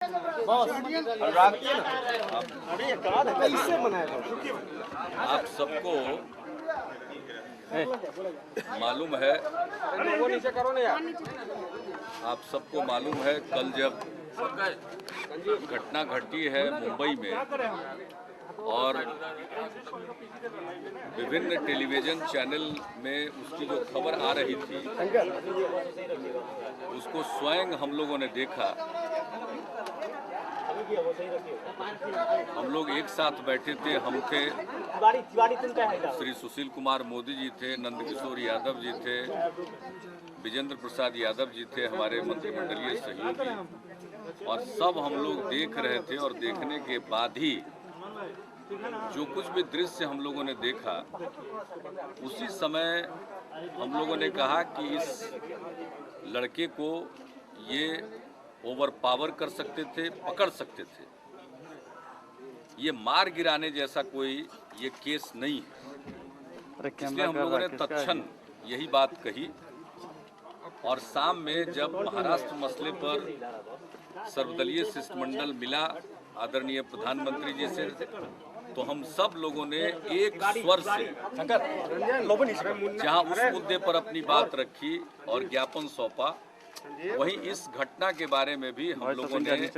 कैसे मनाएगा? आप सबको मालूम है, आप सबको मालूम है कल जब घटना घटी है मुंबई में और विभिन्न टेलीविजन चैनल में उसकी जो खबर आ रही थी उसको स्वयं हम लोगों ने देखा। हम लोग एक साथ बैठे थे, हम थे, श्री सुशील कुमार मोदी जी थे, नंदकिशोर यादव जी थे, विजेंद्र प्रसाद यादव जी थे, हमारे मंत्रिमंडलीय सहयोगी, और सब हम लोग देख रहे थे। और देखने के बाद ही जो कुछ भी दृश्य हम लोगों ने देखा उसी समय हम लोगों ने कहा कि इस लड़के को ये ओवर पावर कर सकते थे, पकड़ सकते थे। ये मार गिराने जैसा कोई ये केस नहीं है। इसलिए हम लोगों ने तत्क्षण यही बात कही। और शाम में जब महाराष्ट्र मसले पर सर्वदलीय शिष्टमंडल मिला आदरणीय प्रधानमंत्री जी से, तो हम सब लोगों ने एक स्वर से जहां उस मुद्दे पर अपनी बात रखी और ज्ञापन सौंपा, वहीं इस घटना के बारे में भी हम लोगों ने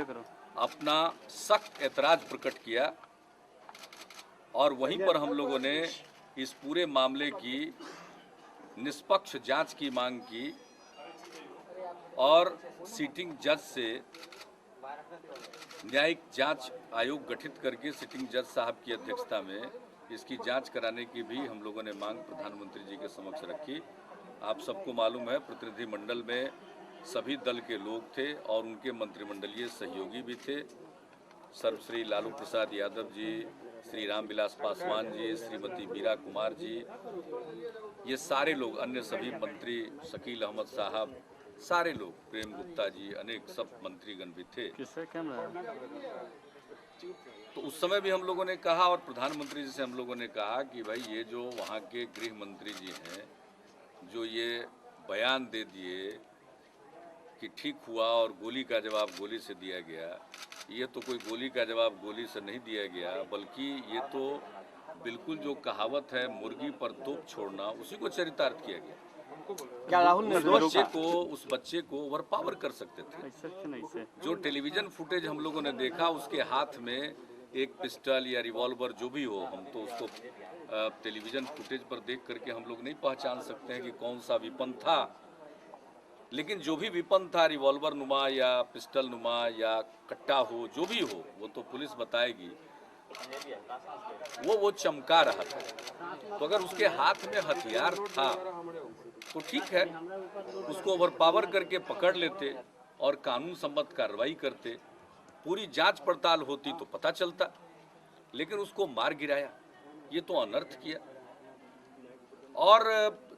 अपना सख्त ऐतराज प्रकट किया। और वहीं पर हम लोगों ने इस पूरे मामले की निष्पक्ष जांच की मांग की और सिटिंग जज से न्यायिक जांच आयोग गठित करके सिटिंग जज साहब की अध्यक्षता में इसकी जांच कराने की भी हम लोगों ने मांग प्रधानमंत्री जी के समक्ष रखी। आप सबको मालूम है प्रतिनिधिमंडल में सभी दल के लोग थे और उनके मंत्रिमंडलीय सहयोगी भी थे। सर्वश्री लालू प्रसाद यादव जी, श्री रामविलास पासवान जी, श्रीमती मीरा कुमार जी, ये सारे लोग, अन्य सभी मंत्री, शकील अहमद साहब, सारे लोग, प्रेम गुप्ता जी, अनेक सब मंत्रीगण भी थे। तो उस समय भी हम लोगों ने कहा और प्रधानमंत्री जी से हम लोगों ने कहा कि भाई ये जो वहाँ के गृह मंत्री जी हैं, जो ये बयान दे दिए कि ठीक हुआ और गोली का जवाब गोली से दिया गया, ये तो कोई गोली का जवाब गोली से नहीं दिया गया, बल्कि ये तो बिल्कुल जो कहावत है मुर्गी पर तोप छोड़ना, उसी को चरितार्थ किया गया। क्या राहुल ने उस बच्चे को ओवर पावर कर सकते थे। जो टेलीविजन फुटेज हम लोगों ने देखा, उसके हाथ में एक पिस्टल या रिवॉल्वर जो भी हो, हम तो उसको टेलीविजन फुटेज पर देख करके हम लोग नहीं पहचान सकते हैं कि कौन सा विपन था, लेकिन जो भी विपन था, रिवॉल्वर नुमा या पिस्टल नुमा या कट्टा हो, जो भी हो, वो तो पुलिस बताएगी, वो चमका रहा था। तो अगर उसके हाथ में हथियार था तो ठीक है, उसको ओवर पावर करके पकड़ लेते और कानून सम्मत कार्रवाई करते, पूरी जांच पड़ताल होती तो पता चलता, लेकिन उसको मार गिराया, ये तो अनर्थ किया। और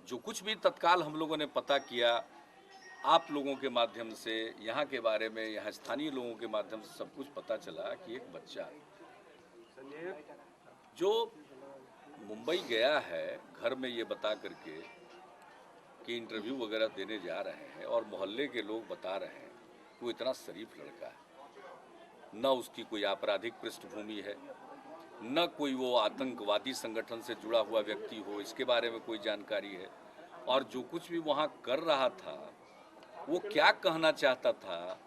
जो कुछ भी तत्काल हम लोगों ने पता किया, आप लोगों के माध्यम से, यहाँ के बारे में, यहाँ स्थानीय लोगों के माध्यम से सब कुछ पता चला कि एक बच्चा जो मुंबई गया है घर में ये बता करके कि इंटरव्यू वगैरह देने जा रहे हैं, और मोहल्ले के लोग बता रहे हैं कि वो इतना शरीफ लड़का है, न उसकी कोई आपराधिक पृष्ठभूमि है, न कोई वो आतंकवादी संगठन से जुड़ा हुआ व्यक्ति हो, इसके बारे में कोई जानकारी है। और जो कुछ भी वहाँ कर रहा था, वो क्या कहना चाहता था,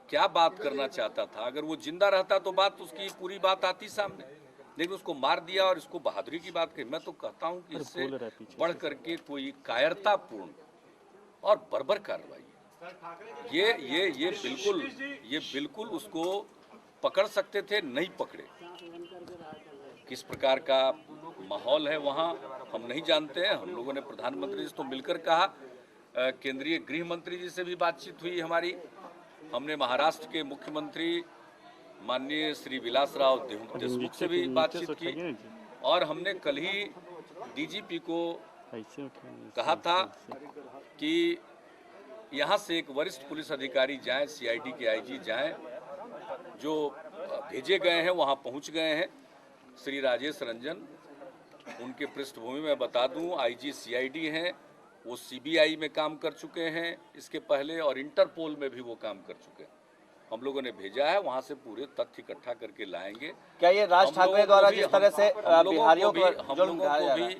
क्या बात करना चाहता था, अगर वो जिंदा रहता तो बात उसकी पूरी बात आती सामने, लेकिन उसको मार दिया और इसको बहादुरी की बात कही। मैं तो कहता हूं कि इससे बढ़ करके कोई कायरतापूर्ण और बर्बर कार्रवाई है। ये बिल्कुल उसको पकड़ सकते थे, नहीं पकड़े। किस प्रकार का माहौल है वहाँ हम नहीं जानते हैं। हम लोगों ने प्रधानमंत्री से तो मिलकर कहा, केंद्रीय गृह मंत्री जी से भी बातचीत हुई हमारी, हमने महाराष्ट्र के मुख्यमंत्री माननीय श्री विलासराव देशमुख से भी बातचीत की, और हमने कल ही डीजीपी को कहा था कि यहाँ से एक वरिष्ठ पुलिस अधिकारी जाएं, सीआईडी के आईजी जाएं, जो भेजे गए हैं वहाँ पहुँच गए हैं, श्री राजेश रंजन। उनके पृष्ठभूमि में बता दूं, आईजी सीआईडी हैं, वो सीबीआई में काम कर चुके हैं इसके पहले, और इंटरपोल में भी वो काम कर चुके हैं। हम लोगों ने भेजा है, वहाँ से पूरे तथ्य इकट्ठा करके लाएंगे। क्या ये राज ठाकरे द्वारा जिस तरह से बिहारियों को हम लोगों को भी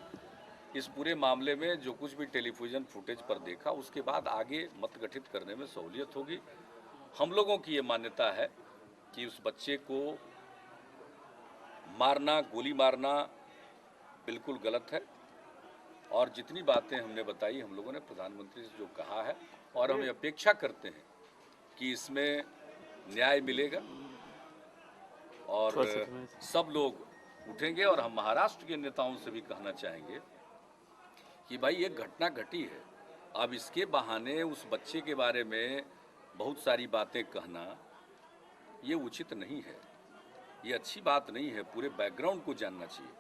इस पूरे मामले में जो कुछ भी टेलीविजन फुटेज पर देखा, उसके बाद आगे मत गठित करने में सहूलियत होगी। हम लोगों की ये मान्यता है कि उस बच्चे को मारना, गोली मारना बिल्कुल गलत है, और जितनी बातें हमने बताई, हम लोगों ने प्रधानमंत्री से जो कहा है, और हम अपेक्षा करते हैं कि इसमें न्याय मिलेगा और सब लोग उठेंगे। और हम महाराष्ट्र के नेताओं से भी कहना चाहेंगे कि भाई ये घटना घटी है, अब इसके बहाने उस बच्चे के बारे में बहुत सारी बातें कहना ये उचित नहीं है, ये अच्छी बात नहीं है। पूरे बैकग्राउंड को जानना चाहिए।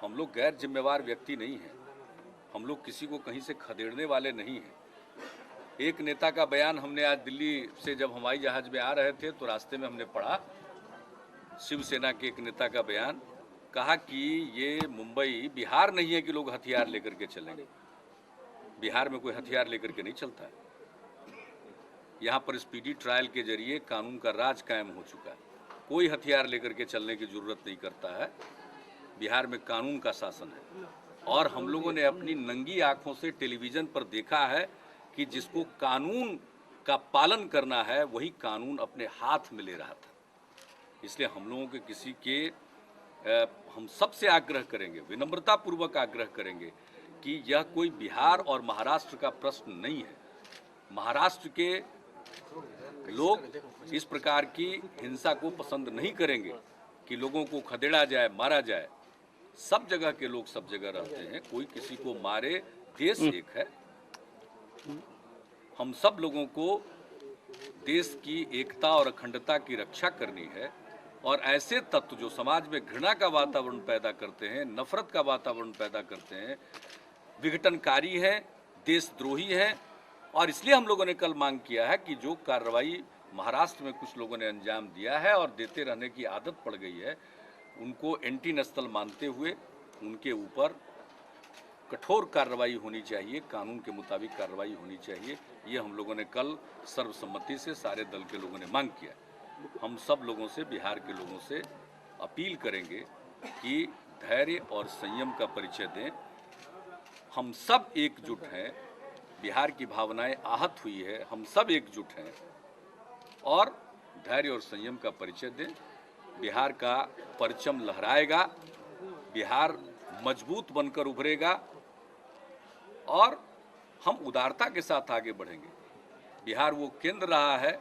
हम लोग गैर जिम्मेवार व्यक्ति नहीं हैं, हम लोग किसी को कहीं से खदेड़ने वाले नहीं हैं। एक नेता का बयान हमने आज दिल्ली से जब हवाई जहाज में आ रहे थे तो रास्ते में हमने पढ़ा, शिवसेना के एक नेता का बयान, कहा कि ये मुंबई बिहार नहीं है कि लोग हथियार लेकर के चलेंगे। बिहार में कोई हथियार लेकर के नहीं चलता है। यहाँ पर स्पीडी ट्रायल के जरिए कानून का राज कायम हो चुका है, कोई हथियार लेकर के चलने की जरूरत नहीं करता है। बिहार में कानून का शासन है, और हम लोगों ने अपनी नंगी आंखों से टेलीविजन पर देखा है कि जिसको कानून का पालन करना है वही कानून अपने हाथ में ले रहा था। इसलिए हम लोगों के किसी के हम सबसे आग्रह करेंगे, विनम्रतापूर्वक आग्रह करेंगे कि यह कोई बिहार और महाराष्ट्र का प्रश्न नहीं है। महाराष्ट्र के लोग इस प्रकार की हिंसा को पसंद नहीं करेंगे कि लोगों को खदेड़ा जाए, मारा जाए। सब जगह के लोग सब जगह रहते हैं, कोई किसी को मारे, देश एक है। हम सब लोगों को देश की एकता और अखंडता की रक्षा करनी है, और ऐसे तत्व जो समाज में घृणा का वातावरण पैदा करते हैं, नफरत का वातावरण पैदा करते हैं, विघटनकारी हैं, देशद्रोही हैं। और इसलिए हम लोगों ने कल मांग किया है कि जो कार्रवाई महाराष्ट्र में कुछ लोगों ने अंजाम दिया है और देते रहने की आदत पड़ गई है, उनको एंटी नेशनल मानते हुए उनके ऊपर कठोर कार्रवाई होनी चाहिए, कानून के मुताबिक कार्रवाई होनी चाहिए। ये हम लोगों ने कल सर्वसम्मति से सारे दल के लोगों ने मांग किया। हम सब लोगों से, बिहार के लोगों से अपील करेंगे कि धैर्य और संयम का परिचय दें। हम सब एकजुट हैं, बिहार की भावनाएं आहत हुई है, हम सब एकजुट हैं, और धैर्य और संयम का परिचय दें। बिहार का परचम लहराएगा, बिहार मजबूत बनकर उभरेगा, और हम उदारता के साथ आगे बढ़ेंगे। बिहार वो केंद्र रहा है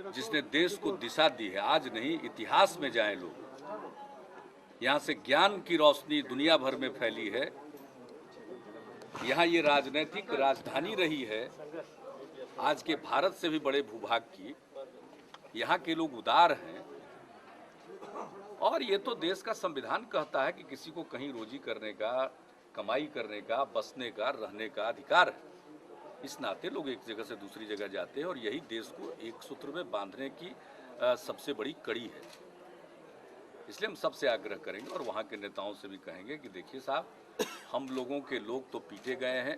जिसने देश को दिशा दी है। आज नहीं, इतिहास में जाएं लोग। यहाँ से ज्ञान की रोशनी दुनिया भर में फैली है। यहाँ ये राजनीतिक राजधानी रही है आज के भारत से भी बड़े भूभाग की। यहाँ के लोग उदार हैं, और ये तो देश का संविधान कहता है कि किसी को कहीं रोजी करने का, कमाई करने का, बसने का, रहने का अधिकार है। इस नाते लोग एक जगह से दूसरी जगह जाते हैं, और यही देश को एक सूत्र में बांधने की सबसे बड़ी कड़ी है। इसलिए हम सबसे आग्रह करेंगे, और वहाँ के नेताओं से भी कहेंगे कि देखिए साहब, हम लोगों के लोग तो पीटे गए हैं,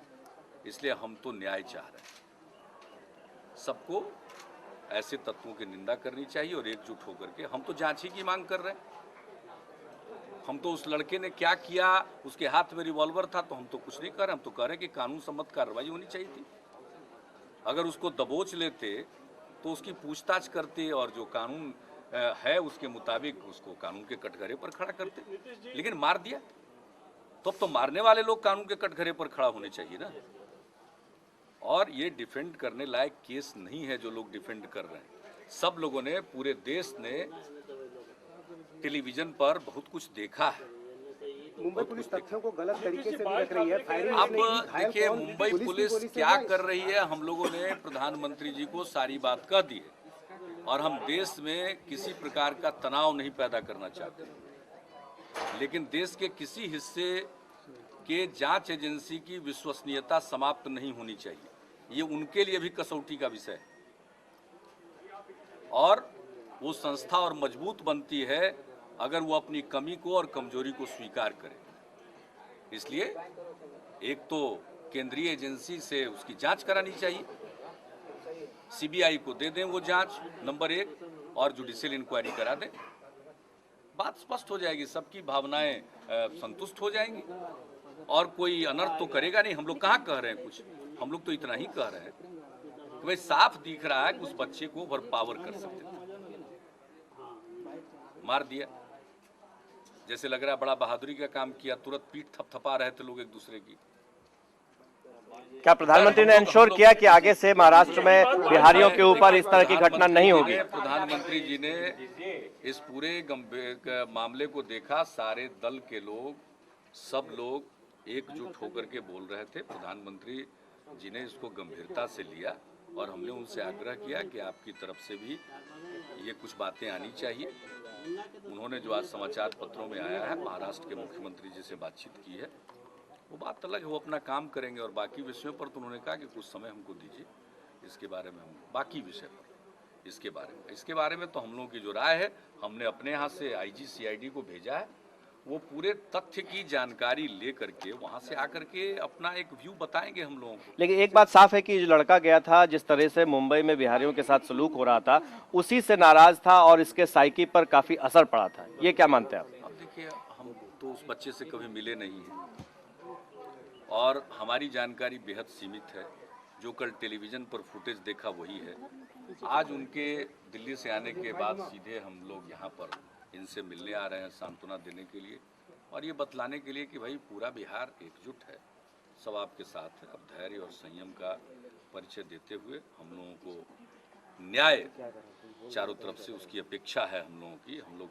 इसलिए हम तो न्याय चाह रहे हैं। सबको ऐसे तत्वों की निंदा करनी चाहिए और एकजुट होकर के। हम तो जांच ही की मांग कर रहे हैं। हम तो उस लड़के ने क्या किया, उसके हाथ में रिवॉल्वर था, तो हम तो कुछ नहीं कर रहे। हम तो कह रहे हैं कि कानून सम्मत कार्रवाई होनी चाहिए थी। अगर उसको दबोच लेते तो उसकी पूछताछ करते, और जो कानून है उसके मुताबिक उसको कानून के कटघरे पर खड़ा करते। लेकिन मार दिया, तो मारने वाले लोग कानून के कटघरे पर खड़ा होने चाहिए ना। और ये डिफेंड करने लायक केस नहीं है जो लोग डिफेंड कर रहे हैं। सब लोगों ने, पूरे देश ने टेलीविजन पर बहुत कुछ देखा है। मुंबई पुलिस तथ्यों को गलत तरीके से भी रख रही है। अब देखिए, मुंबई पुलिस क्या कर रही है, हम लोगों ने प्रधानमंत्री जी को सारी बात कह दी है, और हम देश में किसी प्रकार का तनाव नहीं पैदा करना चाहते। लेकिन देश के किसी हिस्से के जांच एजेंसी की विश्वसनीयता समाप्त नहीं होनी चाहिए। ये उनके लिए भी कसौटी का विषय है, और वो संस्था और मजबूत बनती है अगर वो अपनी कमी को और कमजोरी को स्वीकार करे। इसलिए एक तो केंद्रीय एजेंसी से उसकी जांच करानी चाहिए, सीबीआई को दे दें वो जांच, नंबर 1, और जुडिशियल इंक्वायरी करा दें। बात स्पष्ट हो जाएगी, सबकी भावनाएं संतुष्ट हो जाएंगी और कोई अनर्थ तो करेगा नहीं। हम लोग कहाँ कह रहे हैं कुछ, हम लोग तो इतना ही कह रहे हैं कि भाई साफ दिख रहा है कि उस बच्चे को ओवर पावर कर सकते थे, मार दिया। जैसे लग रहा है बड़ा बहादुरी का काम किया, तुरंत पीठ थपथपा रहे थे लोग एक दूसरे की। क्या प्रधानमंत्री ने इंश्योर किया कि आगे से महाराष्ट्र में बिहारियों के ऊपर इस तरह की घटना नहीं होगी? प्रधानमंत्री जी ने इस पूरे मामले को देखा, सारे दल के लोग, सब लोग एकजुट होकर के बोल रहे थे। प्रधानमंत्री जी ने इसको गंभीरता से लिया और हमने उनसे आग्रह किया कि आपकी तरफ से भी ये कुछ बातें आनी चाहिए। उन्होंने जो आज समाचार पत्रों में आया है, महाराष्ट्र के मुख्यमंत्री जी से बातचीत की है, वो बात अलग है, वो अपना काम करेंगे और बाकी विषयों पर तो उन्होंने कहा कि कुछ समय हमको दीजिए, इसके बारे में हम बाकी विषय पर इसके बारे में तो हम लोगों की जो राय है, हमने अपने यहाँ से आईजी सीआईडी को भेजा है। वो पूरे तथ्य की जानकारी लेकर के वहाँ से आकर के अपना एक व्यू बताएंगे हम लोगों को। लेकिन एक बात साफ है कि जो लड़का गया था, जिस तरह से मुंबई में बिहारियों के साथ सलूक हो रहा था, उसी से नाराज था और इसके साइकी पर काफी असर पड़ा था। ये क्या मानते हैं आप? अब देखिए, हम तो उस बच्चे से कभी मिले नहीं हैं और हमारी जानकारी बेहद सीमित है। जो कल टेलीविज़न पर फुटेज देखा वही है। आज उनके दिल्ली से आने के बाद सीधे हम लोग यहाँ पर इनसे मिलने आ रहे हैं, सांत्वना देने के लिए और ये बतलाने के लिए कि भाई पूरा बिहार एकजुट है, सब आपके साथ है। अब धैर्य और संयम का परिचय देते हुए हम लोगों को न्याय चारों तरफ से उसकी अपेक्षा है हम लोगों की। हम लोग